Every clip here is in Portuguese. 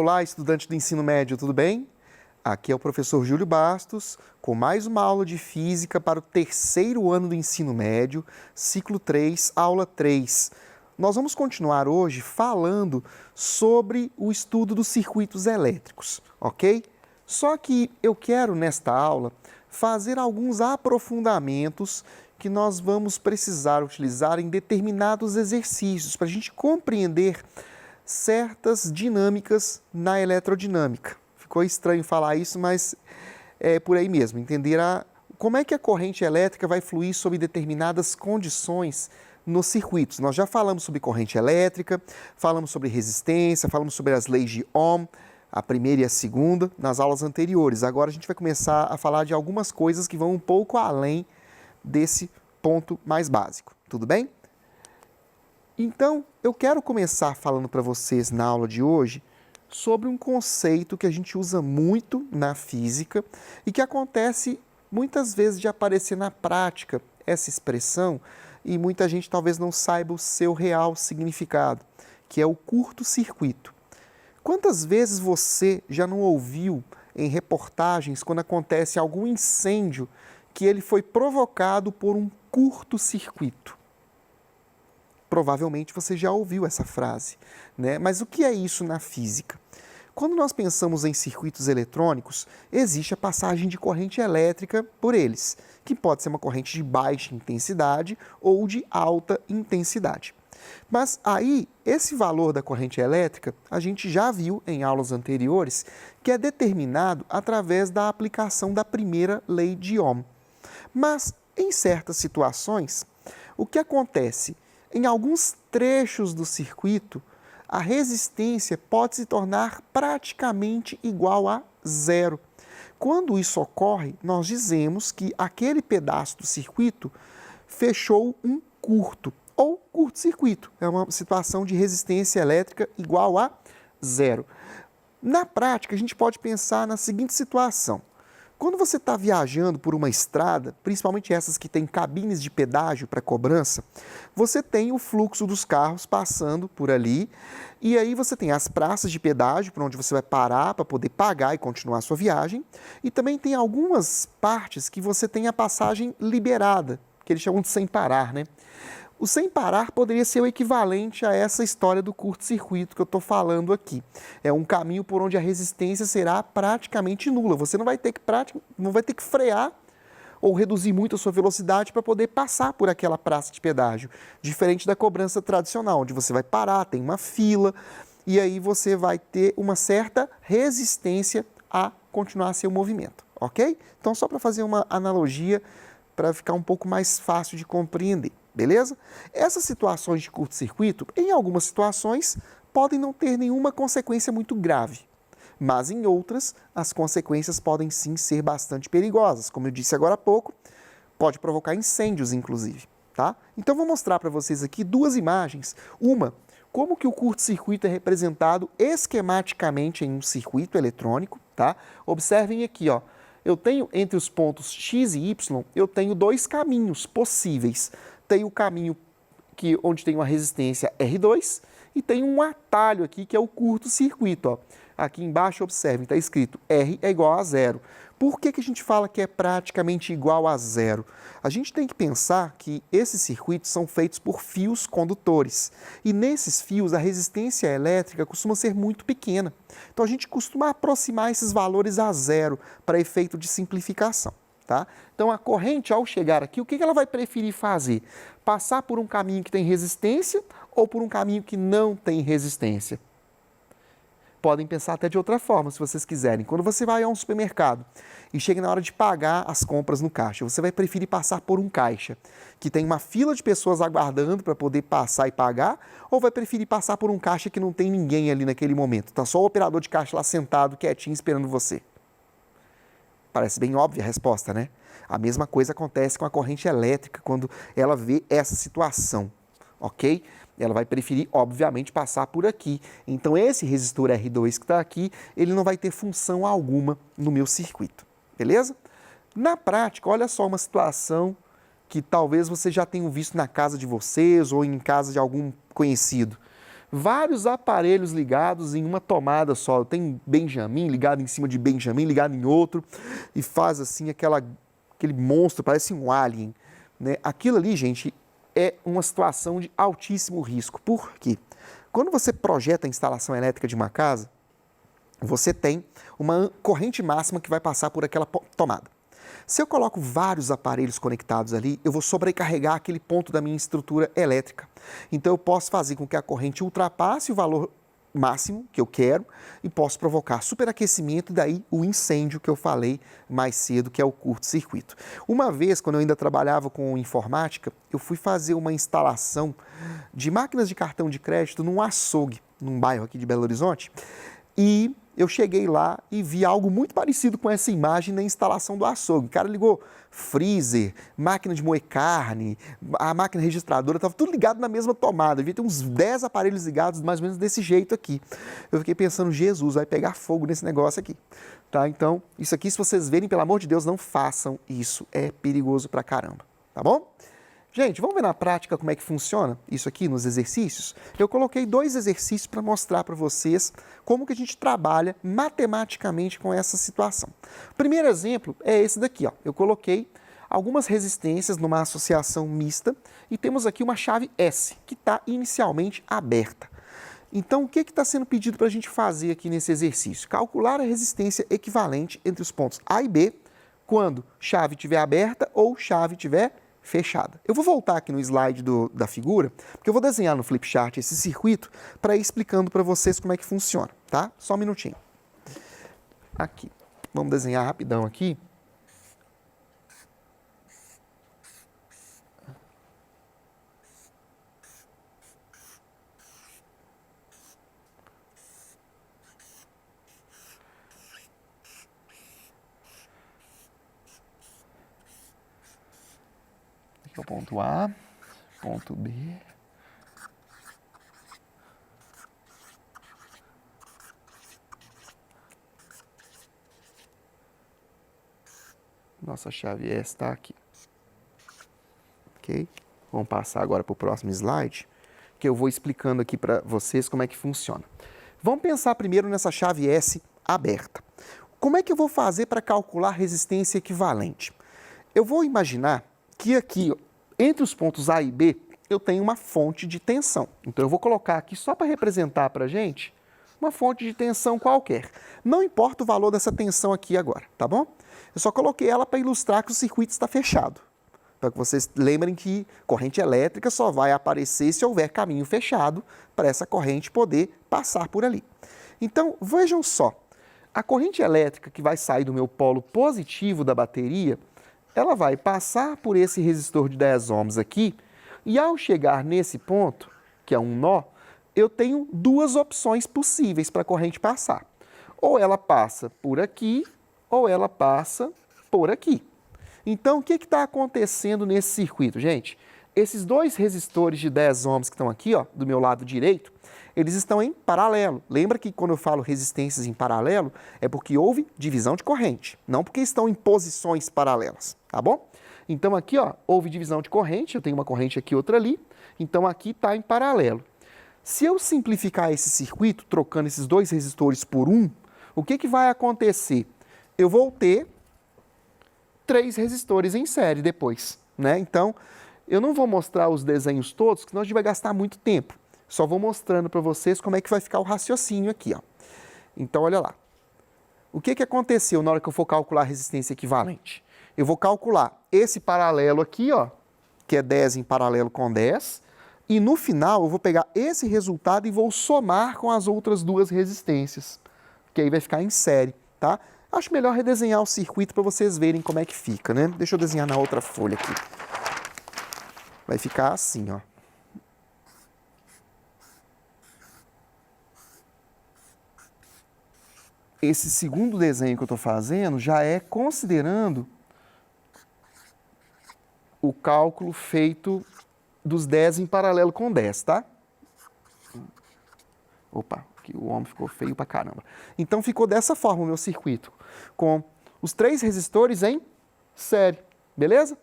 Olá, estudante do ensino médio, tudo bem? Aqui é o professor Júlio Bastos, com mais uma aula de Física para o terceiro ano do ensino médio, ciclo 3, aula 3. Nós vamos continuar hoje falando sobre o estudo dos circuitos elétricos, ok? Só que eu quero, nesta aula, fazer alguns aprofundamentos que nós vamos precisar utilizar em determinados exercícios para a gente compreender certas dinâmicas na eletrodinâmica. Ficou estranho falar isso, mas é por aí mesmo, entender como é que a corrente elétrica vai fluir sob determinadas condições nos circuitos. Nós já falamos sobre corrente elétrica, falamos sobre resistência, falamos sobre as leis de Ohm, a primeira e a segunda, nas aulas anteriores. Agora a gente vai começar a falar de algumas coisas que vão um pouco além desse ponto mais básico. Tudo bem? Então, eu quero começar falando para vocês na aula de hoje sobre um conceito que a gente usa muito na física e que acontece muitas vezes de aparecer na prática essa expressão e muita gente talvez não saiba o seu real significado, que é o curto-circuito. Quantas vezes você já não ouviu em reportagens quando acontece algum incêndio que ele foi provocado por um curto-circuito? Provavelmente você já ouviu essa frase, né? Mas o que é isso na física? Quando nós pensamos em circuitos eletrônicos, existe a passagem de corrente elétrica por eles, que pode ser uma corrente de baixa intensidade ou de alta intensidade. Mas aí, esse valor da corrente elétrica, a gente já viu em aulas anteriores, que é determinado através da aplicação da primeira lei de Ohm. Mas, em certas situações, o que acontece? Em alguns trechos do circuito, a resistência pode se tornar praticamente igual a zero. Quando isso ocorre, nós dizemos que aquele pedaço do circuito fechou um curto, ou curto-circuito. É uma situação de resistência elétrica igual a zero. Na prática, a gente pode pensar na seguinte situação. Quando você está viajando por uma estrada, principalmente essas que têm cabines de pedágio para cobrança, você tem o fluxo dos carros passando por ali e aí você tem as praças de pedágio, por onde você vai parar para poder pagar e continuar a sua viagem, e também tem algumas partes que você tem a passagem liberada, que eles chamam de sem parar, né? O sem parar poderia ser o equivalente a essa história do curto-circuito que eu estou falando aqui. É um caminho por onde a resistência será praticamente nula. Você não vai ter que frear ou reduzir muito a sua velocidade para poder passar por aquela praça de pedágio. Diferente da cobrança tradicional, onde você vai parar, tem uma fila, e aí você vai ter uma certa resistência a continuar seu movimento, ok? Então, só para fazer uma analogia, para ficar um pouco mais fácil de compreender. Beleza? Essas situações de curto-circuito, em algumas situações, podem não ter nenhuma consequência muito grave, mas em outras, as consequências podem sim ser bastante perigosas. Como eu disse agora há pouco, pode provocar incêndios, inclusive. Tá? Então, vou mostrar para vocês aqui duas imagens. Uma, como que o curto-circuito é representado esquematicamente em um circuito eletrônico. Tá? Observem aqui, ó. Eu tenho entre os pontos X e Y, eu tenho dois caminhos possíveis. Tem o caminho onde tem uma resistência R2 e tem um atalho aqui que é o curto-circuito. Aqui embaixo, observem, está escrito R é igual a zero. Por que a gente fala que é praticamente igual a zero? A gente tem que pensar que esses circuitos são feitos por fios condutores. E nesses fios, a resistência elétrica costuma ser muito pequena. Então, a gente costuma aproximar esses valores a zero para efeito de simplificação. Tá? Então, a corrente, ao chegar aqui, o que ela vai preferir fazer? Passar por um caminho que tem resistência ou por um caminho que não tem resistência? Podem pensar até de outra forma, se vocês quiserem. Quando você vai a um supermercado e chega na hora de pagar as compras no caixa, você vai preferir passar por um caixa que tem uma fila de pessoas aguardando para poder passar e pagar, ou vai preferir passar por um caixa que não tem ninguém ali naquele momento? Está só o operador de caixa lá sentado, quietinho, esperando você. Parece bem óbvia a resposta, né? A mesma coisa acontece com a corrente elétrica quando ela vê essa situação, ok? Ela vai preferir, obviamente, passar por aqui. Então, esse resistor R2 que está aqui, ele não vai ter função alguma no meu circuito, beleza? Na prática, olha só uma situação que talvez vocês já tenham visto na casa de vocês ou em casa de algum conhecido. vários aparelhos ligados em uma tomada só. Tem Benjamin ligado em cima de Benjamin, ligado em outro, e faz assim aquele monstro, parece um alien, né? Aquilo ali, gente, é uma situação de altíssimo risco. Por quê? Quando você projeta a instalação elétrica de uma casa, você tem uma corrente máxima que vai passar por aquela tomada. Se eu coloco vários aparelhos conectados ali, eu vou sobrecarregar aquele ponto da minha estrutura elétrica. Então eu posso fazer com que a corrente ultrapasse o valor máximo que eu quero e posso provocar superaquecimento e daí o incêndio que eu falei mais cedo, que é o curto-circuito. Uma vez, quando eu ainda trabalhava com informática, eu fui fazer uma instalação de máquinas de cartão de crédito num açougue, num bairro aqui de Belo Horizonte, e eu cheguei lá e vi algo muito parecido com essa imagem na instalação do açougue. O cara ligou freezer, máquina de moer carne, a máquina registradora, estava tudo ligado na mesma tomada. Devia ter uns 10 aparelhos ligados mais ou menos desse jeito aqui. Eu fiquei pensando, Jesus, vai pegar fogo nesse negócio aqui. Tá? Então, isso aqui, se vocês verem, pelo amor de Deus, não façam isso. É perigoso pra caramba. Tá bom? Gente, vamos ver na prática como é que funciona isso aqui nos exercícios? Eu coloquei 2 exercícios para mostrar para vocês como que a gente trabalha matematicamente com essa situação. O primeiro exemplo é esse daqui, ó. Eu coloquei algumas resistências numa associação mista e temos aqui uma chave S, que está inicialmente aberta. Então, o que está sendo pedido para a gente fazer aqui nesse exercício? Calcular a resistência equivalente entre os pontos A e B quando chave estiver aberta ou chave estiver fechada. Eu vou voltar aqui no slide da figura, porque eu vou desenhar no flipchart esse circuito para ir explicando para vocês como é que funciona, tá? Só um minutinho. Aqui. Vamos desenhar rapidão aqui. Aqui é o ponto A, ponto B. Nossa chave S está aqui. Ok? Vamos passar agora para o próximo slide, que eu vou explicando aqui para vocês como é que funciona. Vamos pensar primeiro nessa chave S aberta. Como é que eu vou fazer para calcular resistência equivalente? Eu vou imaginar que aqui, entre os pontos A e B, eu tenho uma fonte de tensão. Então, eu vou colocar aqui, só para representar para a gente, uma fonte de tensão qualquer. Não importa o valor dessa tensão aqui agora, tá bom? Eu só coloquei ela para ilustrar que o circuito está fechado. Para que vocês lembrem que corrente elétrica só vai aparecer se houver caminho fechado para essa corrente poder passar por ali. Então, vejam só. A corrente elétrica que vai sair do meu polo positivo da bateria, ela vai passar por esse resistor de 10 ohms aqui, e ao chegar nesse ponto, que é um nó, eu tenho 2 opções possíveis para a corrente passar. Ou ela passa por aqui, ou ela passa por aqui. Então, o que está acontecendo nesse circuito, gente? Esses 2 resistores de 10 ohms que estão aqui, ó, do meu lado direito, eles estão em paralelo. Lembra que quando eu falo resistências em paralelo, é porque houve divisão de corrente, não porque estão em posições paralelas, tá bom? Então aqui, ó, houve divisão de corrente, eu tenho uma corrente aqui, outra ali, então aqui está em paralelo. Se eu simplificar esse circuito, trocando esses 2 resistores por um, o que vai acontecer? Eu vou ter 3 resistores em série depois, né? Então, eu não vou mostrar os desenhos todos, senão a gente vai gastar muito tempo. Só vou mostrando para vocês como é que vai ficar o raciocínio aqui, ó. Então, olha lá. O que aconteceu na hora que eu for calcular a resistência equivalente? Eu vou calcular esse paralelo aqui, ó, que é 10 em paralelo com 10, e no final eu vou pegar esse resultado e vou somar com as outras 2 resistências, que aí vai ficar em série, tá? Acho melhor redesenhar o circuito para vocês verem como é que fica, né? Deixa eu desenhar na outra folha aqui. Vai ficar assim, ó. Esse segundo desenho que eu estou fazendo já é considerando o cálculo feito dos 10 em paralelo com 10, tá? Opa, aqui o ombro ficou feio pra caramba. Então ficou dessa forma o meu circuito, com os 3 resistores em série, beleza?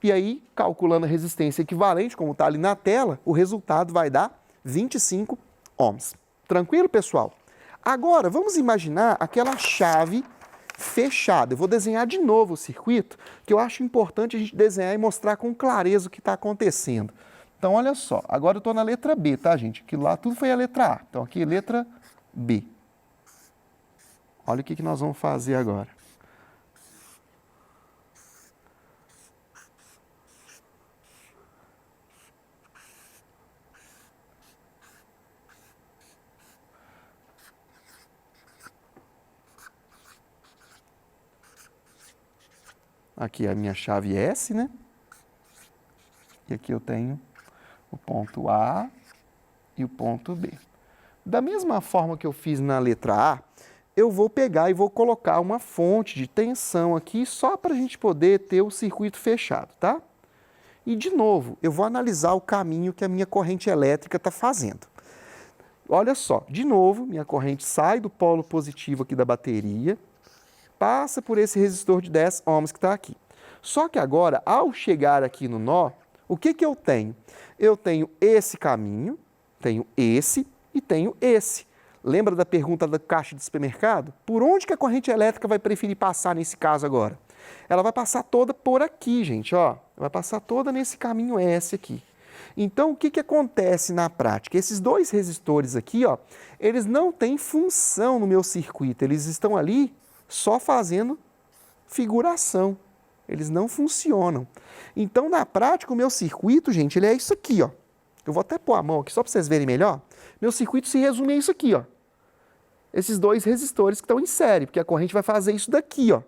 E aí, calculando a resistência equivalente, como está ali na tela, o resultado vai dar 25 ohms. Tranquilo, pessoal? Agora, vamos imaginar aquela chave fechada. Eu vou desenhar de novo o circuito, que eu acho importante a gente desenhar e mostrar com clareza o que está acontecendo. Então, olha só, agora eu estou na letra B, tá, gente? Aquilo lá tudo foi a letra A. Então, aqui, letra B. Olha o que nós vamos fazer agora. Aqui é a minha chave S, né? E aqui eu tenho o ponto A e o ponto B. Da mesma forma que eu fiz na letra A, eu vou pegar e vou colocar uma fonte de tensão aqui só para a gente poder ter o circuito fechado, tá? E, de novo, eu vou analisar o caminho que a minha corrente elétrica está fazendo. Olha só, de novo, minha corrente sai do polo positivo aqui da bateria, passa por esse resistor de 10 ohms que está aqui. Só que agora, ao chegar aqui no nó, o que eu tenho? Eu tenho esse caminho, tenho esse e tenho esse. Lembra da pergunta da caixa de supermercado? Por onde que a corrente elétrica vai preferir passar nesse caso agora? Ela vai passar toda por aqui, gente, ó. Vai passar toda nesse caminho S aqui. Então, o que acontece na prática? Esses dois resistores aqui, ó, eles não têm função no meu circuito. Eles estão ali só fazendo figuração. Eles não funcionam. Então, na prática, o meu circuito, gente, ele é isso aqui, ó. Eu vou até pôr a mão aqui só para vocês verem melhor. Meu circuito se resume a isso aqui, ó. Esses dois resistores que estão em série, porque a corrente vai fazer isso daqui, ó.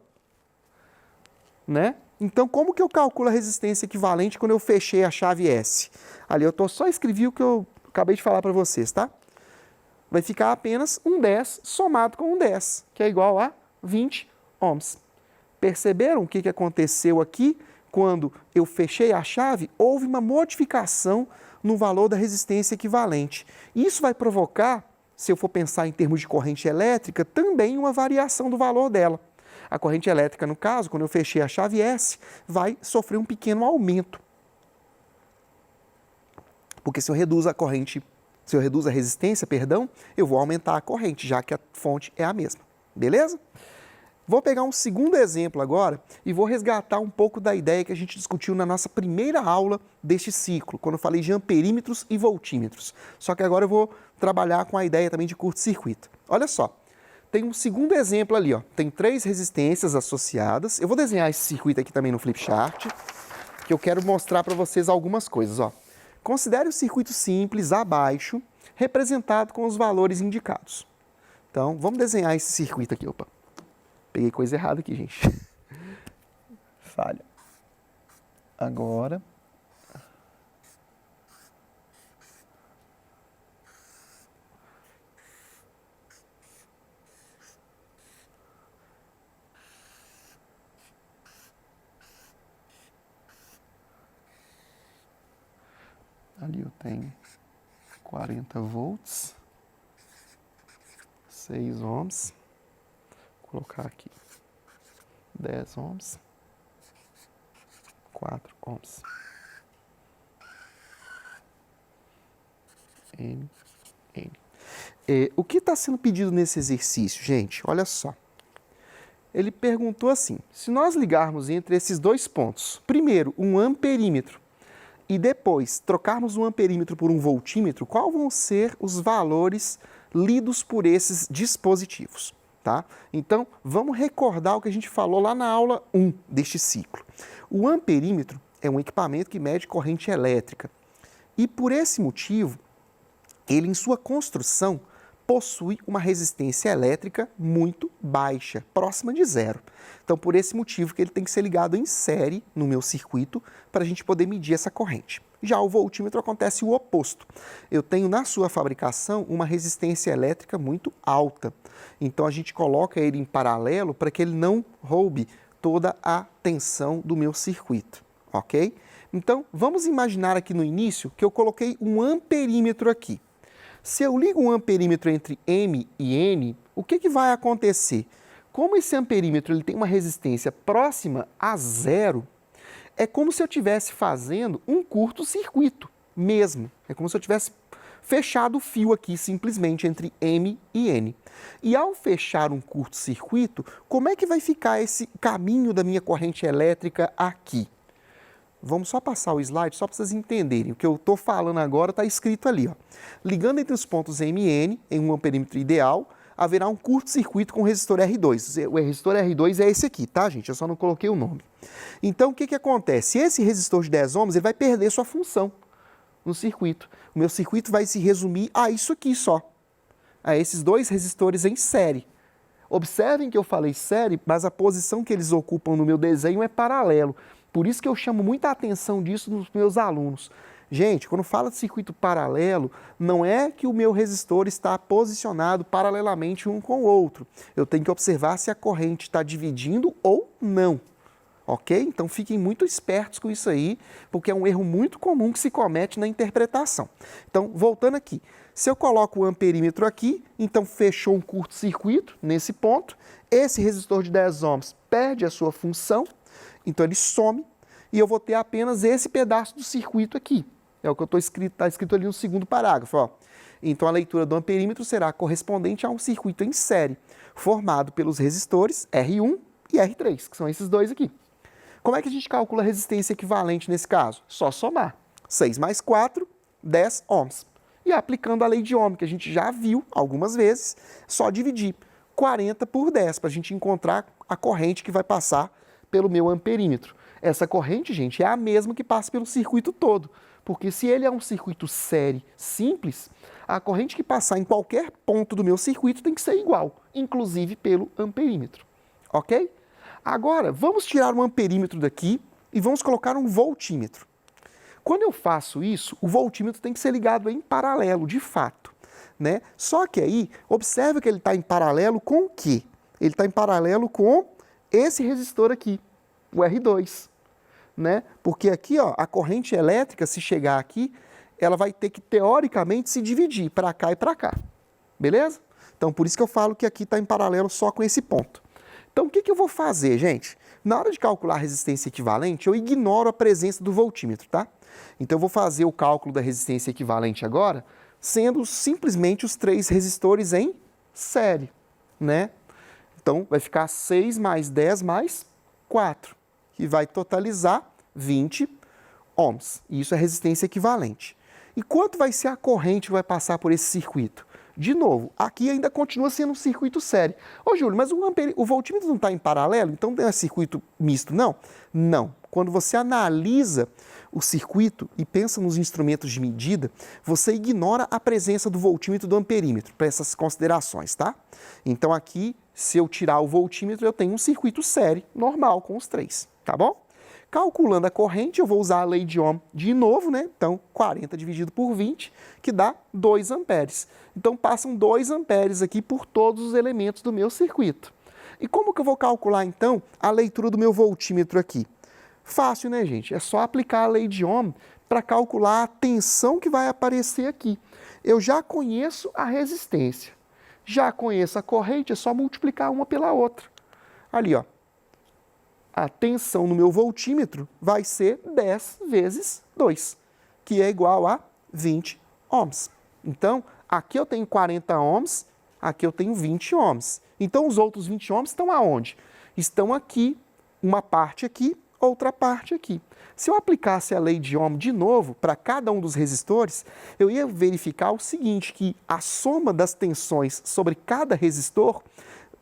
Né? Então, como que eu calculo a resistência equivalente quando eu fechei a chave S? Ali eu só escrevi o que eu acabei de falar para vocês, tá? Vai ficar apenas um 10 somado com um 10, que é igual a 20 ohms. Perceberam o que aconteceu aqui? Quando eu fechei a chave, houve uma modificação no valor da resistência equivalente. Isso vai provocar, se eu for pensar em termos de corrente elétrica, também uma variação do valor dela. A corrente elétrica, no caso, quando eu fechei a chave S, vai sofrer um pequeno aumento. Porque se eu reduzo a resistência, eu vou aumentar a corrente, já que a fonte é a mesma. Beleza? Vou pegar um segundo exemplo agora e vou resgatar um pouco da ideia que a gente discutiu na nossa primeira aula deste ciclo, quando eu falei de amperímetros e voltímetros. Só que agora eu vou trabalhar com a ideia também de curto-circuito. Olha só, tem um segundo exemplo ali, ó. Tem 3 resistências associadas. Eu vou desenhar esse circuito aqui também no flipchart, que eu quero mostrar para vocês algumas coisas, ó. Considere o circuito simples abaixo, representado com os valores indicados. Então, vamos desenhar esse circuito aqui, opa. Peguei coisa errada aqui, gente. Falha. Agora. Ali eu tenho 40 volts, 6 ohms. Vou colocar aqui 10 ohms, 4 ohms. N. O que está sendo pedido nesse exercício, gente? Olha só. Ele perguntou assim, se nós ligarmos entre esses dois pontos, primeiro um amperímetro e depois trocarmos um amperímetro por um voltímetro, quais vão ser os valores lidos por esses dispositivos? Tá? Então, vamos recordar o que a gente falou lá na aula 1 deste ciclo. O amperímetro é um equipamento que mede corrente elétrica e, por esse motivo, ele, em sua construção, possui uma resistência elétrica muito baixa, próxima de zero. Então, por esse motivo que ele tem que ser ligado em série no meu circuito para a gente poder medir essa corrente. Já o voltímetro acontece o oposto. Eu tenho na sua fabricação uma resistência elétrica muito alta. Então a gente coloca ele em paralelo para que ele não roube toda a tensão do meu circuito, ok? Então vamos imaginar aqui no início que eu coloquei um amperímetro aqui. Se eu ligo um amperímetro entre M e N, o que vai acontecer? Como esse amperímetro ele tem uma resistência próxima a zero, é como se eu estivesse fazendo um curto-circuito mesmo. É como se eu estivesse fechado o fio aqui simplesmente entre M e N. E ao fechar um curto-circuito, como é que vai ficar esse caminho da minha corrente elétrica aqui? Vamos só passar o slide só para vocês entenderem. O que eu estou falando agora está escrito ali, ó. Ligando entre os pontos M e N, em um amperímetro ideal, haverá um curto-circuito com o resistor R2. O resistor R2 é esse aqui, tá, gente? Eu só não coloquei o nome. Então, o que acontece? Esse resistor de 10 ohms ele vai perder sua função no circuito. O meu circuito vai se resumir a isso aqui só, a esses dois resistores em série. Observem que eu falei série, mas a posição que eles ocupam no meu desenho é paralelo. Por isso que eu chamo muita atenção disso nos meus alunos. Gente, quando fala de circuito paralelo, não é que o meu resistor está posicionado paralelamente um com o outro. Eu tenho que observar se a corrente está dividindo ou não. Ok? Então fiquem muito espertos com isso aí, porque é um erro muito comum que se comete na interpretação. Então, voltando aqui, se eu coloco o amperímetro aqui, então fechou um curto-circuito nesse ponto, esse resistor de 10 ohms perde a sua função, então ele some e eu vou ter apenas esse pedaço do circuito aqui. É o que está escrito ali no segundo parágrafo. Ó. Então a leitura do amperímetro será correspondente a um circuito em série, formado pelos resistores R1 e R3, que são esses dois aqui. Como é que a gente calcula a resistência equivalente nesse caso? Só somar. 6 mais 4, 10 ohms. E aplicando a lei de Ohm, que a gente já viu algumas vezes, só dividir 40 por 10 para a gente encontrar a corrente que vai passar pelo meu amperímetro. Essa corrente, gente, é a mesma que passa pelo circuito todo, porque se ele é um circuito série simples, a corrente que passar em qualquer ponto do meu circuito tem que ser igual, inclusive pelo amperímetro, ok? Agora, vamos tirar o amperímetro daqui e vamos colocar um voltímetro. Quando eu faço isso, o voltímetro tem que ser ligado em paralelo, de fato, né? Só que aí, observe que ele está em paralelo com o quê? Ele está em paralelo com esse resistor aqui, o R2, né? Porque aqui, ó, a corrente elétrica, se chegar aqui, ela vai ter que, teoricamente, se dividir para cá e para cá, beleza? Então, por isso que eu falo que aqui está em paralelo só com esse ponto. Então, o que eu vou fazer, gente? Na hora de calcular a resistência equivalente, eu ignoro a presença do voltímetro, tá? Então, eu vou fazer o cálculo da resistência equivalente agora, sendo simplesmente os três resistores em série, né? Então, vai ficar 6 mais 10 mais 4, que vai totalizar 20 ohms. E isso é resistência equivalente. E quanto vai ser a corrente que vai passar por esse circuito? De novo, aqui ainda continua sendo um circuito série. Ô, Júlio, mas o voltímetro não está em paralelo? Então não é circuito misto, não? Não. Quando você analisa o circuito e pensa nos instrumentos de medida, você ignora a presença do voltímetro e do amperímetro para essas considerações, tá? Então aqui, se eu tirar o voltímetro, eu tenho um circuito série normal com os três, tá bom? Calculando a corrente, eu vou usar a lei de Ohm de novo, né? Então, 40 dividido por 20, que dá 2 amperes. Então, passam 2 amperes aqui por todos os elementos do meu circuito. E como que eu vou calcular, então, a leitura do meu voltímetro aqui? Fácil, né, gente? É só aplicar a lei de Ohm para calcular a tensão que vai aparecer aqui. Eu já conheço a resistência, já conheço a corrente, é só multiplicar uma pela outra. Ali, ó. A tensão no meu voltímetro vai ser 10 vezes 2, que é igual a 20 ohms. Então, aqui eu tenho 40 ohms, aqui eu tenho 20 ohms. Então, os outros 20 ohms estão aonde? Estão aqui, uma parte aqui, outra parte aqui. Se eu aplicasse a lei de Ohm de novo para cada um dos resistores, eu ia verificar o seguinte, que a soma das tensões sobre cada resistor,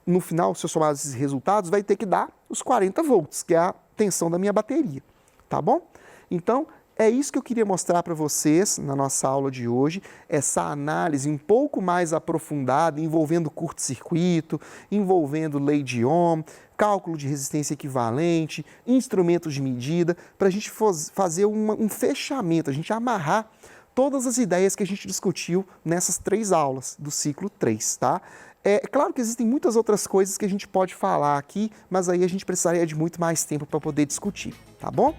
no final, se eu somar esses resultados, vai ter que dar os 40 volts, que é a tensão da minha bateria, tá bom? Então, é isso que eu queria mostrar para vocês na nossa aula de hoje, essa análise um pouco mais aprofundada, envolvendo curto-circuito, envolvendo lei de Ohm, cálculo de resistência equivalente, instrumentos de medida, para a gente fazer um fechamento, a gente amarrar todas as ideias que a gente discutiu nessas 3 aulas do ciclo 3, tá? É claro que existem muitas outras coisas que a gente pode falar aqui, mas aí a gente precisaria de muito mais tempo para poder discutir, tá bom?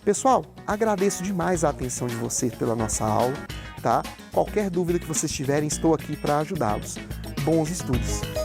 Pessoal, agradeço demais a atenção de vocês pela nossa aula, tá? Qualquer dúvida que vocês tiverem, estou aqui para ajudá-los. Bons estudos!